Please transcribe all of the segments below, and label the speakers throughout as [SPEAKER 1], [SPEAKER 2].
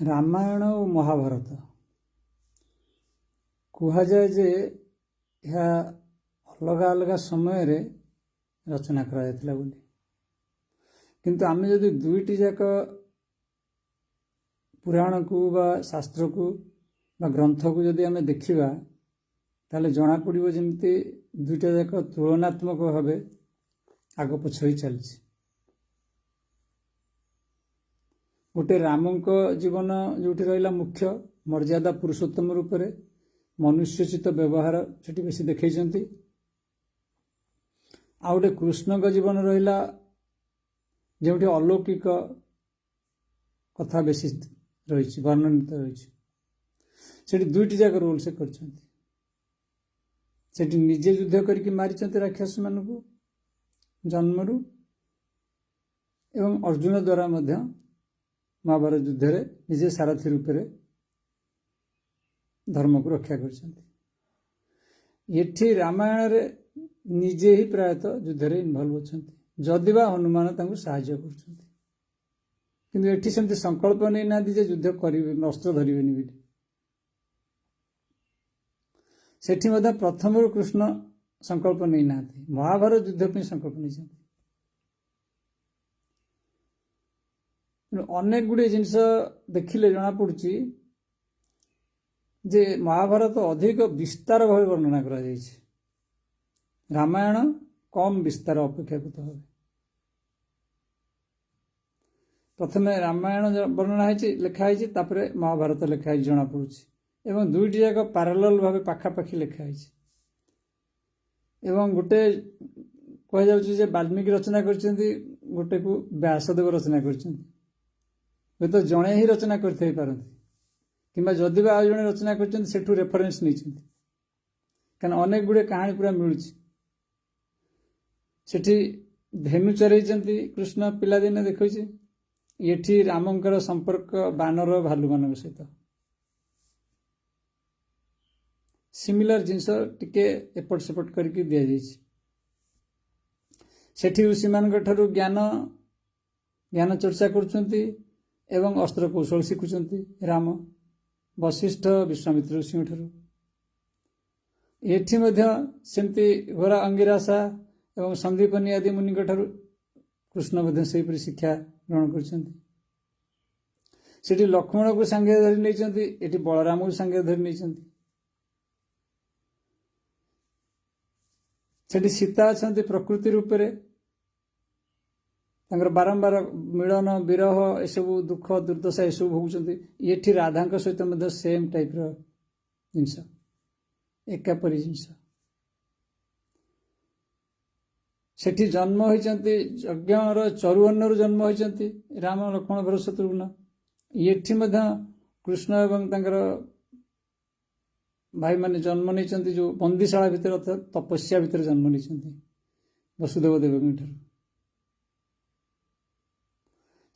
[SPEAKER 1] रामायण और महाभारत कहुए जे यह अलग अलग समय रे रचना करा किंतु आम जदि दुईटी जाक पुराण को बा शास्त्र को बा ग्रंथ को जदि आम देखा ताले जना पड़ो जमती दुईटा जाक तुलनात्मक भाव आग पछ ही चलती। गोटे रामक जीवन जो रहा मुख्य मर्यादा पुरुषोत्तम रूप से मनुष्यचित व्यवहार से बेसी देखई आ गोटे कृष्ण का जीवन रहा जो अलौकिक कथा बेसी रही वर्णनित रही दुईटी जाक रोल से कर निजे युद्ध करके मारी राक्षस मान जन्मरू एवं अर्जुन द्वारा महाभारत युद्ध रे निजे सारथी रूप से धर्म को रक्षा कर रामायण रे निजे ही प्रायतः युद्ध रे इनवॉल्व अच्छा जदिबा हनुमान साहाय्य कर सेमती संकल्प नहीं ना युद्ध करेंगे अस्त्र धरवे सेठी प्रथम कृष्ण संकल्प नहीं ना महाभारत युद्ध पे संकल्प नहीं अनेक गुड़े जिनस देखिले जना पड़ी जे महाभारत अधिक विस्तार भाव वर्णना करा जायछि रामायण कम विस्तार अपेक्षाकृत भाव प्रथम रामायण वर्णना है लिखाई तापर महाभारत लिखाई जना पड़ी एवं दुईटी जाक पैरेलल भाव पाखापाखि लिखाई एवं गोटे कह जाउछि वाल्मीकि रचना करछन्ती गोटे को व्यासदेव रचना करछन्ती तो जड़े ही रचना करते कि जदि आ जड़े रचना कर रेफरेन्स नहीं क्या अनेक गुड़े कहानी पूरा मिलूँ सेठी धेनु चरई कृष्ण पिलादिने देखी ये रामंकर संपर्क बानर भालू मान सहित सिमिलर जिनस टिके एपट सेपट करके दि जाठी ऋषि मान ज्ञान ज्ञान चर्चा करुँच एवं अस्त्र कौशल शिखुंट राम वशिष्ठ विश्वामित्र ऋषि सेमती घोरा अंगिरासा एवं संदीपनी आदि मुनि कृष्ण से शिक्षा ग्रहण कर लक्ष्मण को सांगे धरी नहीं बलराम को सांगे धरी नहीं सीता अच्छा प्रकृति रूप से बारंबार मिलन विरह यसबू दुख दुर्दशा यसबू भोगुंट ये राधा सहित सेम टाइप जिनस एकापरी जिनस सेठी जन्म होती यज्ञर चरुअन्न जन्म होती राम लक्ष्मण भरत शत्रुघ्न ये कृष्ण एवं भाई माने जन्म नहीं जो बंदीशाला भितर अर्थात तपस्या भितर जन्म नहीं वसुदेव देवकी ठार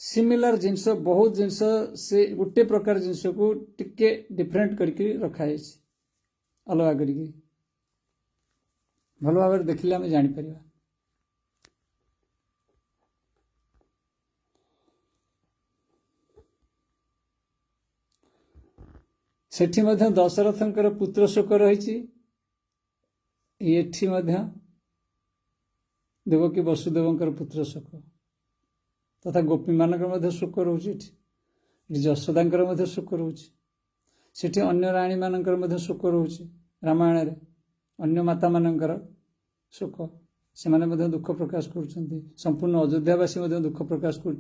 [SPEAKER 1] सिमिलर जिनस बहुत जिनस से गोटे प्रकार जिनस को टिके डिफरेंट करके रखाई अलग कर भल भाव देखिले आम जापर सेठी दशरथंकर पुत्र शोक रही देवकी वसुदेवंकर पुत्र शोक तथा गोपी मानक शोक रोचे जशोदा शोक रोचे अन्य राणी मानकर शोक रोचे रामायण रे अन्य माता मानकर शोक से दुख प्रकाश कर संपूर्ण अयोध्यावासी दुख प्रकाश कर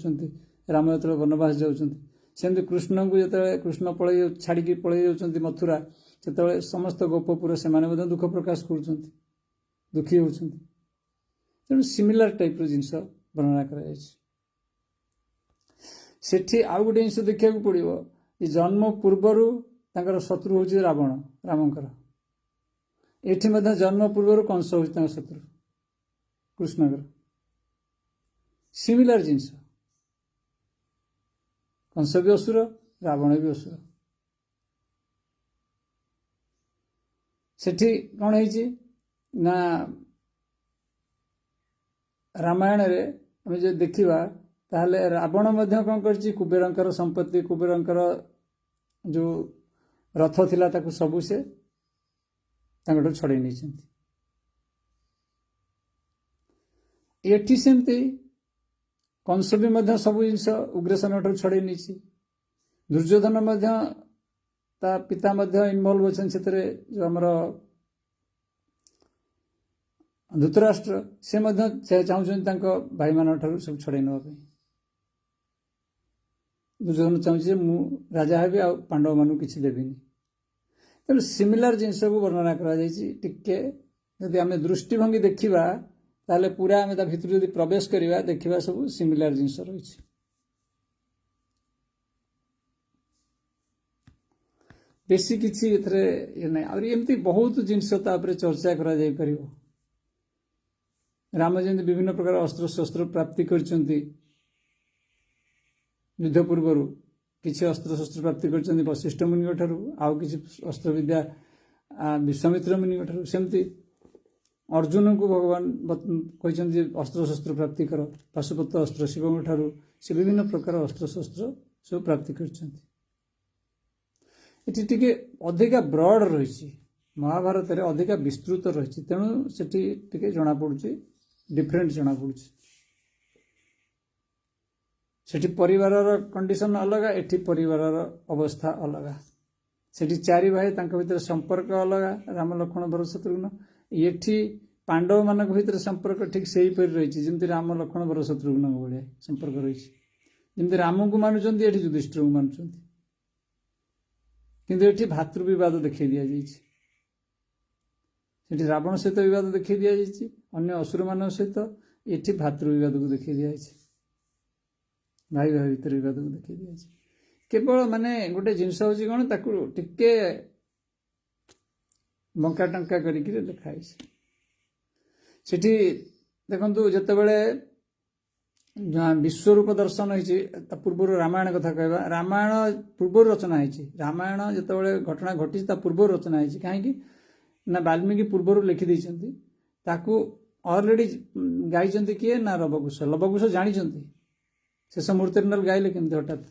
[SPEAKER 1] राम जो वनवास जाती कृष्ण को जो कृष्ण पलि छाड़ी पलि जाती मथुरा से समस्त गोपपुर से दुख प्रकाश कर दुखी होती तेणु सिमिलर टाइप जिनस वर्णना कर सेठी आउ गोटे जिन देखा पड़ो जन्म पूर्वर शत्रु हूँ रावण रामंकर ये जन्म पूर्वर कंस हूँ शत्रु कृष्णकर सिमिलर जिनस कंस भी असुर रावण भी असुर सेठी कौन है ना रामायण रे आम जो देखा ताहले रावण मध्य कौन करछि कुबेरंकर संपत्ति कुबेरंकर जो रथ थिला ताकू सबु से तांगठु छड़े नहीं एठी सेमती कंस भी मध्य सब जिनस उग्रसेन ठार छड़े नहीं दुर्योधन मध्य ता पिता मध्य इनवॉल्व अछन सेतरे जो हमर धृतराष्ट्र से मध्य चाहछन तांको भाई मान ठार सब छड़े नवा पे दुर्योधन चाहछे मु राजा हेबी आ पांडव मानु किछि देबिनी तेणु सिमिलार जिनस को वर्णना करा जायछि टिके यदि आमे दृष्टिभंगी देखिबा ताले पूरा आमे ता भितर यदि प्रवेश करिबा देखिबा सब सिमिलार जिनस रहिछि बेसी किछि एथरे ये नै और एमती बहुत जिनस ता पर चर्चा करा जाय परिबो राम जयंती विभिन्न प्रकार अस्त्र शस्त्र प्राप्ति करचंती युद्ध पूर्व किसी अस्त्र शस्त्र प्राप्ति करचंती वशिष्ठ मुनि ठारू आउ किसी अस्त्र विद्या विश्वामित्र मुनि ठारू सेमती अर्जुन को भगवान कहते अस्त्र शस्त्र प्राप्ति कर पाशुपत अस्त्र शिव ठारू से विभिन्न प्रकार अस्त्र शस्त्र सब प्राप्ति करचंती एटी टिके अधिका ब्रॉड रही महाभारत रे अधिका विस्तृत रही तेणु सेठी टिके जना पड़ुची डिफरेंट जना पड़ुची सेठी परिवार कंडीशन अलग एठी परिवार अवस्था अलग सेठी चारि भाई तांका भितर संपर्क अलग राम लक्ष्मण भरत शत्रुघ्न एठी पांडव मान भीतर संपर्क ठीक से ही पर रही जमी राम लक्ष्मण भरत शत्रुघ्न भाया संपर्क रही जमी राम को मानुंट ये युधिष्ठिर को मानुंट किंतु एठी भातृविवाद देखा दि जाए रावण सहित विवाद देखा दि जाए अन्य असुर मान सहित ये भातृविवाद को देखा दि जाए भाई भाई भीतर विवाद को देखा दि जाए केवल माने गोटे जिनस हूँ कौन ताकू टिके बंका टंका करके लिखाई सेठी देखु जितेबले विश्वरूप दर्शन होती पूर्व रामायण कथा कहवा रामायण पूर्व रचना होती रामायण जितेबले घटना घटी पूर्व रचना होती कहीं ना वाल्मीकि पूर्व लिखिदे ताकू ऑलरेडी गाई किए ना लवकुश जानी शेष मुहूर्त गाइले केमती हठात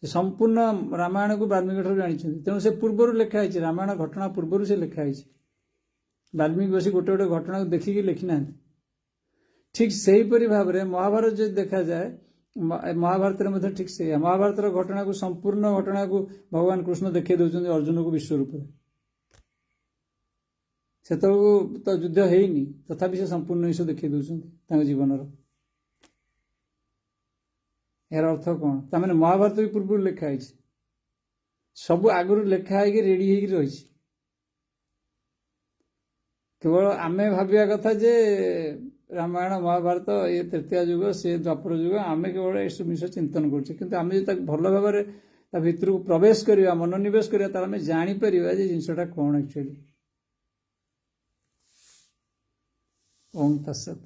[SPEAKER 1] से संपूर्ण रामायण को वाल्मीकि ठार जानी तेणु से पूर्व लिखाई रामायण घटना पूर्व से लिखाई वाल्मीकि बस गोटे गोटे घटना को देखिकी लिखिना ठीक से हीपरी भाव में महाभारत जो देखा जाए महाभारत ठीक से महाभारत घटना को संपूर्ण घटना को भगवान कृष्ण देखे दौरान अर्जुन को विश्वरूप से तो युद्ध है तथापि से संपूर्ण विश्व देखे दौरान जीवन यार अर्थ कौन तमें महाभारत भी पूर्व लिखाई सब आगुरी लिखाई रेडी हो रही केवल आमे भाविया कथा जे रामायण महाभारत ये तृतीय युग से द्वापर युग आम केवल ये सब विषय चिंतन करें भल भाव भीतर को प्रवेश करवा मनोनिवेश करवा आम जापर जिनसा कौन एक्चुअली ओम तत्सत।